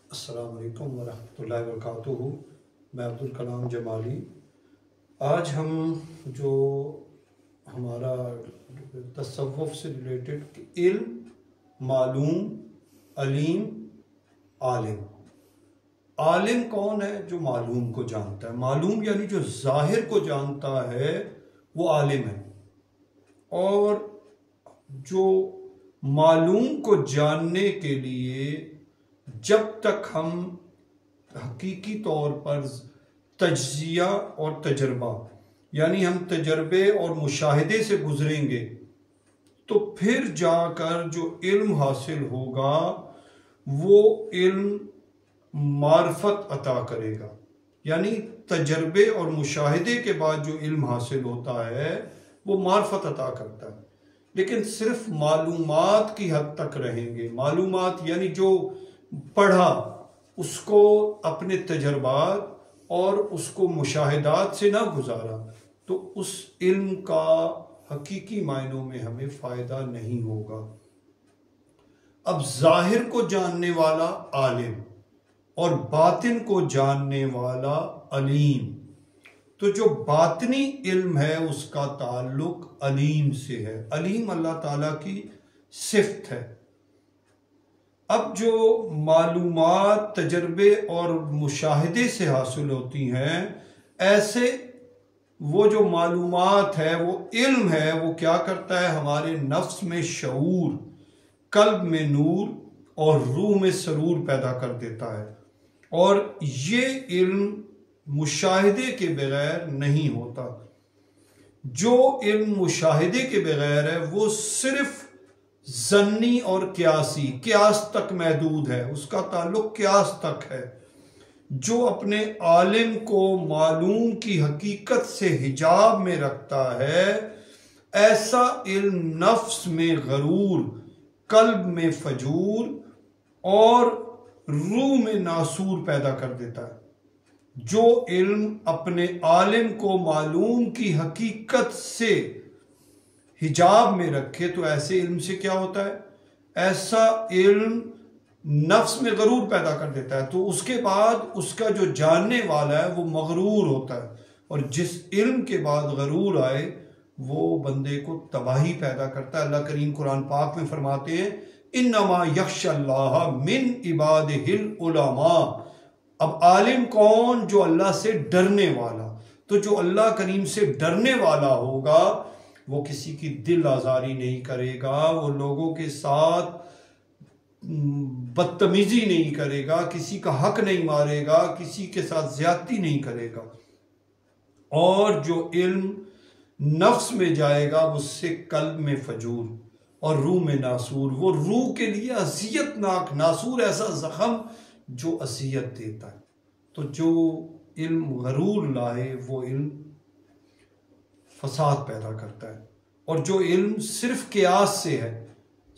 अस्सलाम वालेकुम वरहमतुल्लाहि वबरकातुहू। मैं अब्दुल कलाम जमाली। आज हम जो हमारा तसव्वुफ से रिलेटेड इल्म, मालूम, अलीम, आलिम। आलिम कौन है? जो मालूम को जानता है। मालूम यानी जो ज़ाहिर को जानता है वो आलिम है। और जो मालूम को जानने के लिए जब तक हम हकीकी तौर पर तज्जिया और तजर्बा यानी हम तजर्बे और मुशाहिदे से गुजरेंगे तो फिर जाकर जो इल्म हासिल होगा वो इल्म मार्फत अता करेगा। यानी तजर्बे और मुशाहिदे के बाद जो इल्म हासिल होता है वो मार्फत अता करता है। लेकिन सिर्फ मालूमात की हद तक रहेंगे। मालूमात यानी जो पढ़ा उसको अपने तजर्बात और उसको मुशाहिदात से ना गुजारा तो उस इल्म का हकीकी मायनों में हमें फ़ायदा नहीं होगा। अब ज़ाहिर को जानने वाला आलिम और बातिन को जानने वाला अलीम। तो जो बातनी इल्म है उसका ताल्लुक अलीम से है। अलीम अल्लाह ताला की सिफ्त है। अब जो मालूमात तजर्बे और मुशाहिदे से हासिल होती हैं, ऐसे वो जो मालूमात है वो इल्म है, वो क्या करता है? हमारे नफ्स में शऊर, कल्ब में नूर और रूह में सरूर पैदा कर देता है। और ये इल्म मुशाहिदे के बगैर नहीं होता। जो इल्म मुशाहिदे के बगैर है वो सिर्फ ज़न्नी और क्यासी, क्यास तक महदूद है, उसका ताल्लुक क्यास तक है। जो अपने आलिम को मालूम की हकीकत से हिजाब में रखता है, ऐसा इल्म नफ्स में गरूर, कल्ब में फजूर और रूह में नासूर पैदा कर देता है। जो इल्म अपने आलिम को मालूम की हकीकत से हिजाब में रखे तो ऐसे इल्म से क्या होता है? ऐसा इल्म नफ्स में गरूर पैदा कर देता है। तो उसके बाद उसका जो जानने वाला है वो मगरूर होता है। और जिस इल्म के बाद गरूर आए वो बंदे को तबाही पैदा करता है। अल्लाह करीम कुरान पाक में फरमाते हैं, इन्नमा यख्शल्लाह मिन इबादिहिल उलमा। अब आलिम कौन? जो अल्लाह से डरने वाला। तो जो अल्लाह करीम से डरने वाला होगा वो किसी की दिल आज़ारी नहीं करेगा, वो लोगों के साथ बदतमीजी नहीं करेगा, किसी का हक नहीं मारेगा, किसी के साथ ज्यादती नहीं करेगा। और जो इल्म नफ्स में जाएगा उससे कल्ब में फजूर और रूह में नासूर। वो रूह के लिए अज़ियतनाक, नासूर ऐसा जख्म जो अज़ियत देता है। तो जो इल्म गरूर लाए वो इल्म फसाद पैदा करता है। और जो इल्म सिर्फ कियास से है,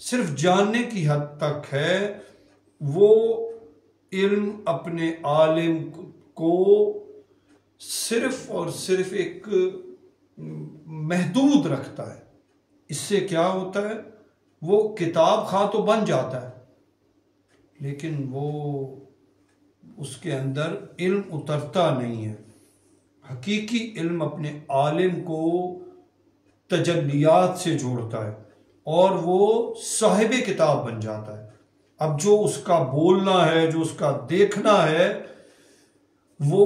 सिर्फ जानने की हद तक है, वो इल्म अपने आलिम को सिर्फ और सिर्फ एक महदूद रखता है। इससे क्या होता है? वो किताब खां तो बन जाता है लेकिन वो उसके अंदर इल्म उतरता नहीं है। हकीकी इल्म अपने आलिम को तजल्लियात से जोड़ता है और वो साहिबे किताब बन जाता है। अब जो उसका बोलना है, जो उसका देखना है, वो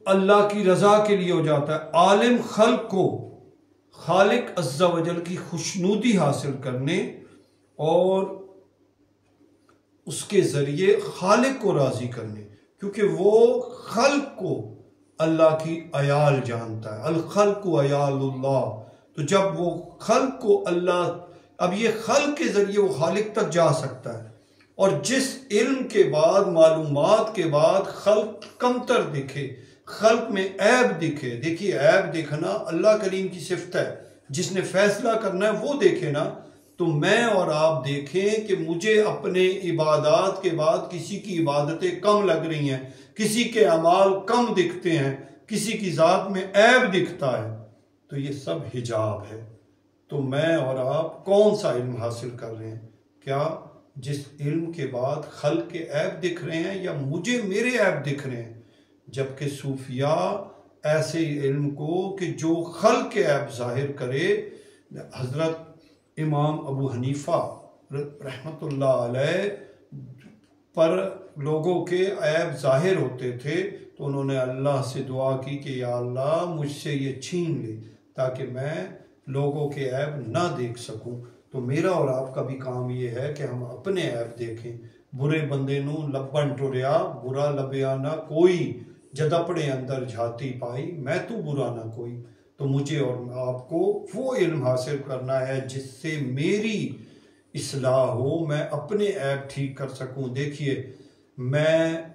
अल्लाह की रजा के लिए हो जाता है। आलिम खल्क को खालिक अज़्ज़ा वजल की खुशनूदी हासिल करने और उसके जरिए खालिक को राजी करने, क्योंकि वो खल्क को अल्लाह की अयाल जानता है। अल खल्क अयालुल्लाह। तो जब वो खल्क को अल्लाह, अब ये खल्क के जरिए वो खालिक तक जा सकता है। और जिस इल्म के बाद, मालूमात के बाद खल्क कमतर दिखे, खल्क में ऐब दिखे। देखिए, ऐब देखना अल्लाह करीम की सिफ्त है। जिसने फैसला करना है वो देखे ना। तो मैं और आप देखें कि मुझे अपने इबादत के बाद किसी की इबादतें कम लग रही हैं, किसी के अमाल कम दिखते हैं, किसी की ज़ात में ऐब दिखता है, तो ये सब हिजाब है। तो मैं और आप कौन सा इल्म हासिल कर रहे हैं? क्या जिस इल्म के बाद खल्क के ऐब दिख रहे हैं या मुझे मेरे ऐब दिख रहे हैं, जबकि सूफिया ऐसे इल्म को कि जो खल्क के ऐब जाहिर करे। हज़रत इमाम अबू हनीफा रहमतुल्लाह अलैह पर लोगों के ऐब जाहिर होते थे तो उन्होंने अल्लाह से दुआ की कि या अल्लाह मुझसे ये छीन ले ताकि मैं लोगों के ऐब ना देख सकूं। तो मेरा और आपका भी काम ये है कि हम अपने ऐब देखें। बुरे बंदे नू लब्बन टुरिया बुरा लबिया ना कोई, जद अपने अंदर झाती पाई मैं तू बुरा ना कोई। तो मुझे और आपको वो इल्म हासिल करना है जिससे मेरी इस्लाह हो, मैं अपने ऐब ठीक कर सकूं। देखिए, मैं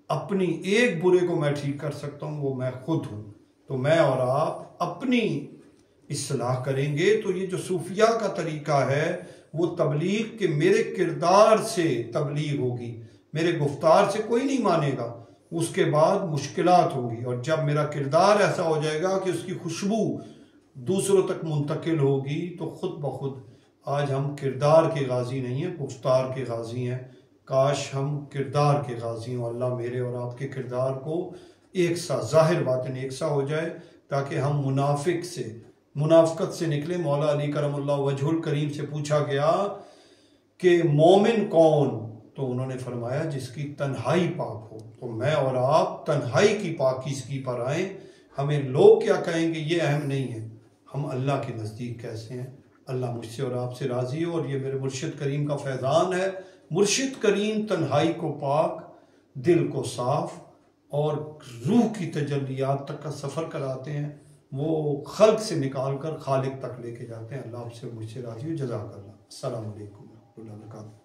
अपनी एक बुरे को मैं ठीक कर सकता हूं, वो मैं खुद हूं। तो मैं और आप अपनी इस्लाह करेंगे तो ये जो सूफिया का तरीका है वो तबलीग के मेरे किरदार से तबलीग होगी, मेरे गुफ्तार से कोई नहीं मानेगा। उसके बाद मुश्किलात होगी और जब मेरा किरदार ऐसा हो जाएगा कि उसकी खुशबू दूसरों तक मुंतकिल होगी तो खुद ब खुद आज हम किरदार के गाजी नहीं हैं, गुफ्तार के गाजी हैं। काश हम किरदार के गाजी हों। अल्लाह मेरे और आपके किरदार को एक सा ज़ाहिर बातिन एक सा हो जाए ताकि हम मुनाफिकत से निकले। मौला अली करमुल्लाह वजहुल करीम से पूछा गया कि मोमिन कौन, तो उन्होंने फरमाया जिसकी तन्हाई पाक हो। तो मैं और आप तन्हाई की पाकीज़गी पर आएँ। हमें लोग क्या कहेंगे ये अहम नहीं है, हम अल्लाह के नज़दीक कैसे हैं। अल्लाह मुझसे और आपसे राज़ी हो। और ये मेरे मुर्शिद करीम का फैज़ान है। मुर्शिद करीम तन्हाई को पाक, दिल को साफ़ और रूह की तजल्लियात तक का सफ़र कराते हैं। वो खल्क से निकाल कर खालिक तक लेके जाते हैं। अल्लाह आपसे मुझसे राज़ी हो। जज़ाकल्लाह। अस्सलामु अलैकुम व रहमतुल्लाहि व बरकातुहू।